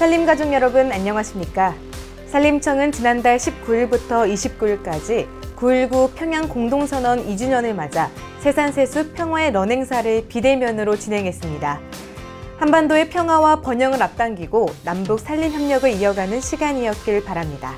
산림가족 여러분 안녕하십니까? 산림청은 지난달 19일부터 29일까지 9.19 평양 공동선언 2주년을 맞아 세산세수 평화의 런 행사를 비대면으로 진행했습니다. 한반도의 평화와 번영을 앞당기고 남북 산림 협력을 이어가는 시간이었길 바랍니다.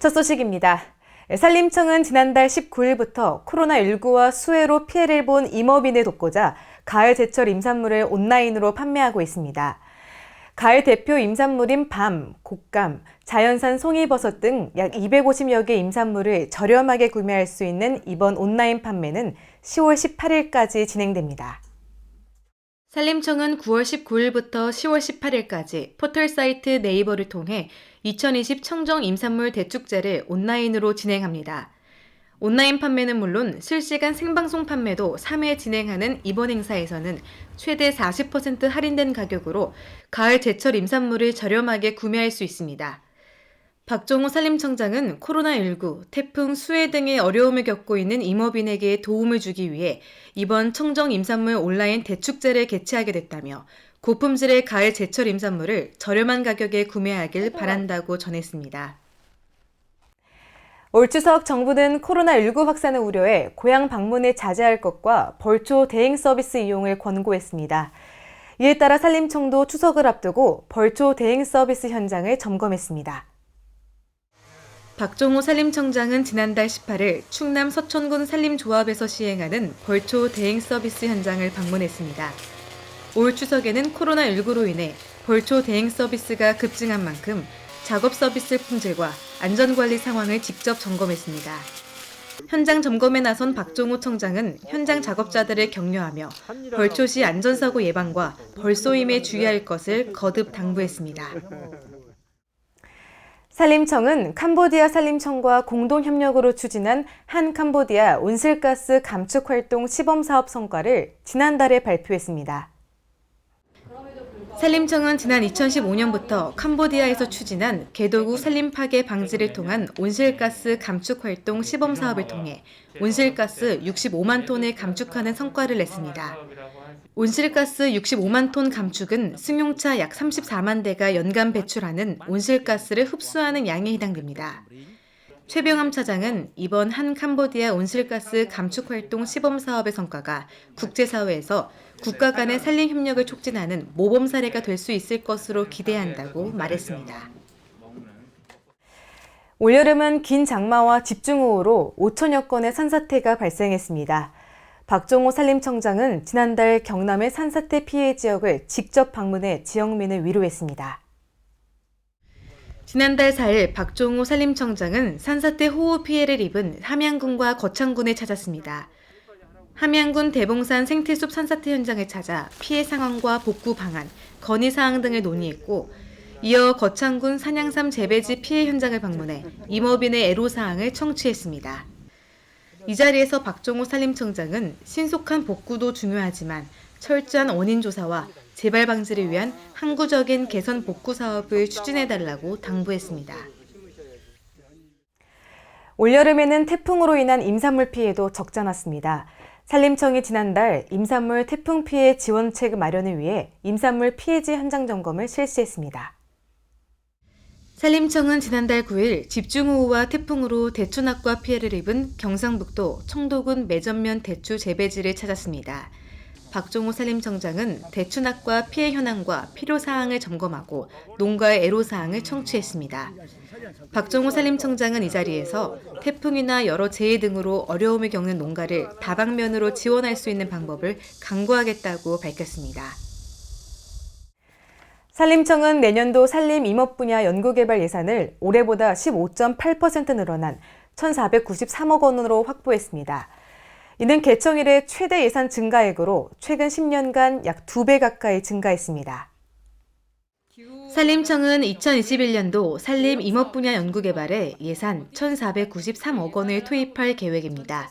첫 소식입니다. 산림청은 지난달 19일부터 코로나19와 수해로 피해를 본 임업인을 돕고자 가을 제철 임산물을 온라인으로 판매하고 있습니다. 가을 대표 임산물인 밤, 곶감, 자연산 송이버섯 등 약 250여 개 임산물을 저렴하게 구매할 수 있는 이번 온라인 판매는 10월 18일까지 진행됩니다. 산림청은 9월 19일부터 10월 18일까지 포털 사이트 네이버를 통해 2020 청정 임산물 대축제를 온라인으로 진행합니다. 온라인 판매는 물론 실시간 생방송 판매도 3회 진행하는 이번 행사에서는 최대 40% 할인된 가격으로 가을 제철 임산물을 저렴하게 구매할 수 있습니다. 박종호 산림청장은 코로나19, 태풍, 수해 등의 어려움을 겪고 있는 임업인에게 도움을 주기 위해 이번 청정 임산물 온라인 대축제를 개최하게 됐다며 고품질의 가을 제철 임산물을 저렴한 가격에 구매하길 바란다고 전했습니다. 올 추석 정부는 코로나19 확산을 우려해 고향 방문을 자제할 것과 벌초 대행 서비스 이용을 권고했습니다. 이에 따라 산림청도 추석을 앞두고 벌초 대행 서비스 현장을 점검했습니다. 박종호 산림청장은 지난달 18일 충남 서천군 산림조합에서 시행하는 벌초 대행 서비스 현장을 방문했습니다. 올 추석에는 코로나19로 인해 벌초 대행 서비스가 급증한 만큼 작업 서비스 품질과 안전관리 상황을 직접 점검했습니다. 현장 점검에 나선 박종호 청장은 현장 작업자들을 격려하며 벌초 시 안전사고 예방과 벌쏘임에 주의할 것을 거듭 당부했습니다. 산림청은 캄보디아 산림청과 공동협력으로 추진한 한 캄보디아 온실가스 감축 활동 시범사업 성과를 지난달에 발표했습니다. 산림청은 지난 2015년부터 캄보디아에서 추진한 개도국 산림 파괴 방지를 통한 온실가스 감축 활동 시범 사업을 통해 온실가스 65만 톤을 감축하는 성과를 냈습니다. 온실가스 65만 톤 감축은 승용차 약 34만 대가 연간 배출하는 온실가스를 흡수하는 양에 해당됩니다. 최병함 차장은 이번 한 캄보디아 온실가스 감축 활동 시범 사업의 성과가 국제사회에서 국가 간의 산림 협력을 촉진하는 모범 사례가 될 수 있을 것으로 기대한다고 말했습니다. 올여름은 긴 장마와 집중호우로 5천여 건의 산사태가 발생했습니다. 박종호 산림청장은 지난달 경남의 산사태 피해 지역을 직접 방문해 지역민을 위로했습니다. 지난달 4일 박종호 산림청장은 산사태 호우 피해를 입은 함양군과 거창군을 찾았습니다. 함양군 대봉산 생태숲 산사태 현장을 찾아 피해 상황과 복구 방안, 건의 사항 등을 논의했고 이어 거창군 산양삼 재배지 피해 현장을 방문해 임업인의 애로 사항을 청취했습니다. 이 자리에서 박종호 산림청장은 신속한 복구도 중요하지만 철저한 원인 조사와 재발 방지를 위한 항구적인 개선 복구 사업을 추진해달라고 당부했습니다. 올여름에는 태풍으로 인한 임산물 피해도 적지 않았습니다. 산림청이 지난달 임산물 태풍 피해 지원책 마련을 위해 임산물 피해지 현장 점검을 실시했습니다. 산림청은 지난달 9일 집중호우와 태풍으로 대추낙과 피해를 입은 경상북도 청도군 매전면 대추 재배지를 찾았습니다. 박종호 산림청장은 대추낙과 피해 현황과 필요사항을 점검하고 농가의 애로사항을 청취했습니다. 박종호 산림청장은 이 자리에서 태풍이나 여러 재해 등으로 어려움을 겪는 농가를 다방면으로 지원할 수 있는 방법을 강구하겠다고 밝혔습니다. 산림청은 내년도 산림 임업 분야 연구개발 예산을 올해보다 15.8% 늘어난 1,493억 원으로 확보했습니다. 이는 개청 이래 최대 예산 증가액으로 최근 10년간 약 2배 가까이 증가했습니다. 산림청은 2021년도 산림 임업 분야 연구개발에 예산 1,493억 원을 투입할 계획입니다.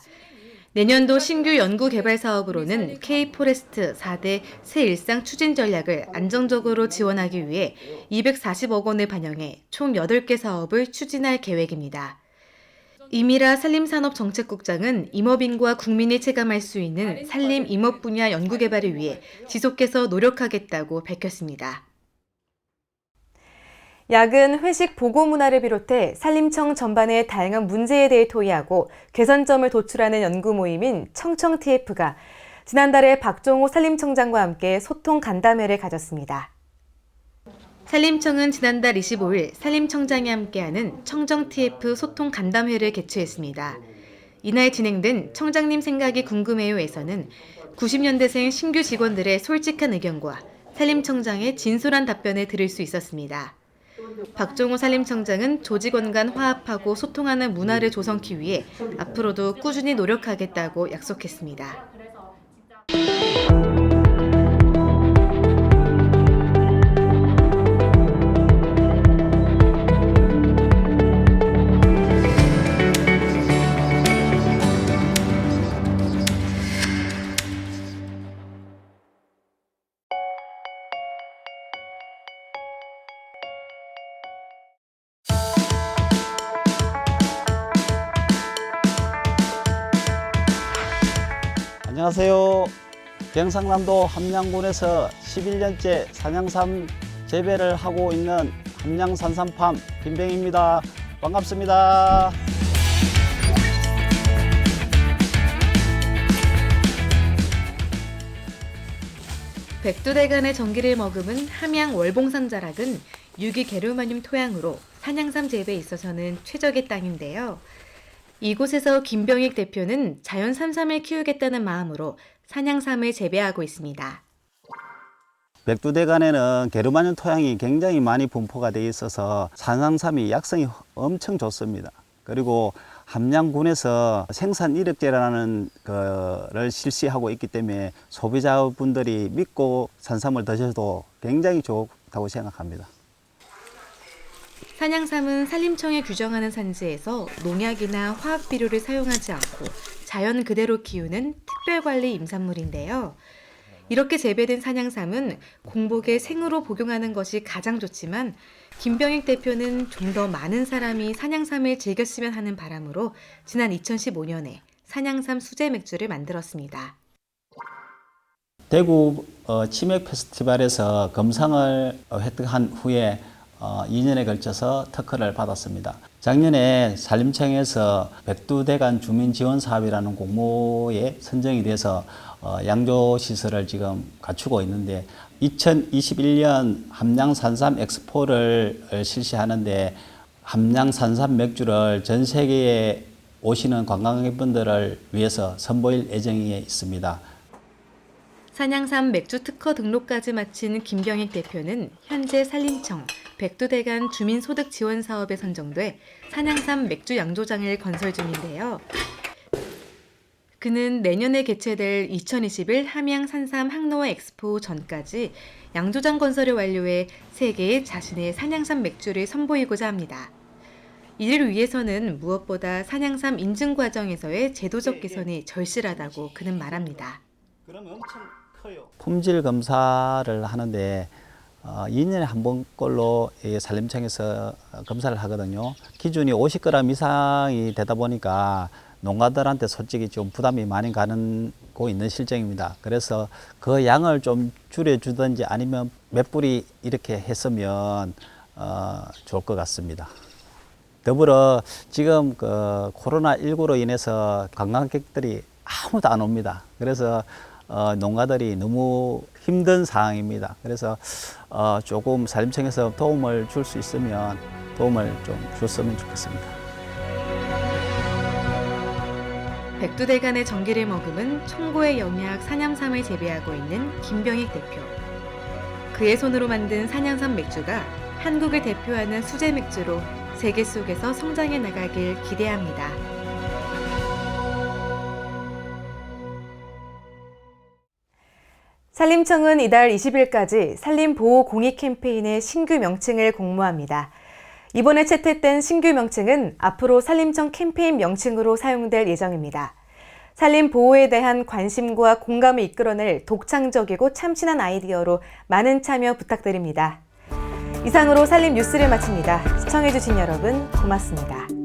내년도 신규 연구개발 사업으로는 K포레스트 4대 새일상 추진 전략을 안정적으로 지원하기 위해 240억 원을 반영해 총 8개 사업을 추진할 계획입니다. 이미라 산림산업정책국장은 임업인과 국민이 체감할 수 있는 산림 임업 분야 연구개발을 위해 지속해서 노력하겠다고 밝혔습니다. 야근, 회식 보고 문화를 비롯해 산림청 전반의 다양한 문제에 대해 토의하고 개선점을 도출하는 연구 모임인 청청TF가 지난달에 박종호 산림청장과 함께 소통 간담회를 가졌습니다. 산림청은 지난달 25일 산림청장이 함께하는 청정TF 소통 간담회를 개최했습니다. 이날 진행된 청장님 생각이 궁금해요에서는 90년대생 신규 직원들의 솔직한 의견과 산림청장의 진솔한 답변을 들을 수 있었습니다. 박종호 산림청장은 조직원 간 화합하고 소통하는 문화를 조성하기 위해 앞으로도 꾸준히 노력하겠다고 약속했습니다. 안녕하세요. 경상남도 함양군에서 11년째 산양삼 재배를 하고 있는 함양산삼팜 김병입니다. 반갑습니다. 백두대간의 전기를 머금은 함양 월봉산 자락은 유기게르마늄 토양으로 산양삼 재배에 있어서는 최적의 땅인데요. 이곳에서 김병익 대표는 자연 산삼을 키우겠다는 마음으로 산양삼을 재배하고 있습니다. 백두대간에는 게르마늄 토양이 굉장히 많이 분포가 되어 있어서 산양삼이 약성이 엄청 좋습니다. 그리고 함양군에서 생산 이력제라는 거를 실시하고 있기 때문에 소비자분들이 믿고 산삼을 드셔도 굉장히 좋다고 생각합니다. 산양삼은 산림청에 규정하는 산지에서 농약이나 화학 비료를 사용하지 않고 자연 그대로 키우는 특별관리 임산물인데요. 이렇게 재배된 산양삼은 공복에 생으로 복용하는 것이 가장 좋지만 김병익 대표는 좀 더 많은 사람이 산양삼을 즐겼으면 하는 바람으로 지난 2015년에 산양삼 수제 맥주를 만들었습니다. 대구 치맥 페스티벌에서 금상을 획득한 후에 2년에 걸쳐서 특허를 받았습니다. 작년에 산림청에서 백두대간 주민지원사업이라는 공모에 선정이 돼서 양조시설을 지금 갖추고 있는데 2021년 함양산삼 엑스포를 실시하는데 함양산삼 맥주를 전 세계에 오시는 관광객분들을 위해서 선보일 예정에 있습니다. 산양삼 맥주 특허 등록까지 마친 김병익 대표는 현재 산림청 백두대간 주민소득 지원 사업에 선정돼 산양삼 맥주 양조장을 건설 중인데요. 그는 내년에 개최될 2021 함양 산삼 항로화 엑스포 전까지 양조장 건설을 완료해 세계에 자신의 산양삼 맥주를 선보이고자 합니다. 이를 위해서는 무엇보다 산양삼 인증 과정에서의 제도적 개선이 절실하다고 그는 말합니다. 품질 검사를 하는데 2년에 한 번꼴로 산림청에서 검사를 하거든요. 기준이 50g 이상이 되다 보니까 농가들한테 솔직히 좀 부담이 많이 가고 있는 실정입니다. 그래서 그 양을 좀 줄여주든지 아니면 몇 뿌리 이렇게 했으면 좋을 것 같습니다. 더불어 지금 코로나19로 인해서 관광객들이 아무도 안 옵니다. 그래서 농가들이 너무 힘든 상황입니다. 그래서 조금 산림청에서 도움을 줄 수 있으면 도움을 좀 줬으면 좋겠습니다. 백두대간의 전기를 머금은 청고의 영약 산양삼을 재배하고 있는 김병익 대표. 그의 손으로 만든 산양삼 맥주가 한국을 대표하는 수제 맥주로 세계 속에서 성장해 나가길 기대합니다. 산림청은 이달 20일까지 산림보호 공익 캠페인의 신규 명칭을 공모합니다. 이번에 채택된 신규 명칭은 앞으로 산림청 캠페인 명칭으로 사용될 예정입니다. 산림 보호에 대한 관심과 공감을 이끌어낼 독창적이고 참신한 아이디어로 많은 참여 부탁드립니다. 이상으로 산림 뉴스를 마칩니다. 시청해주신 여러분 고맙습니다.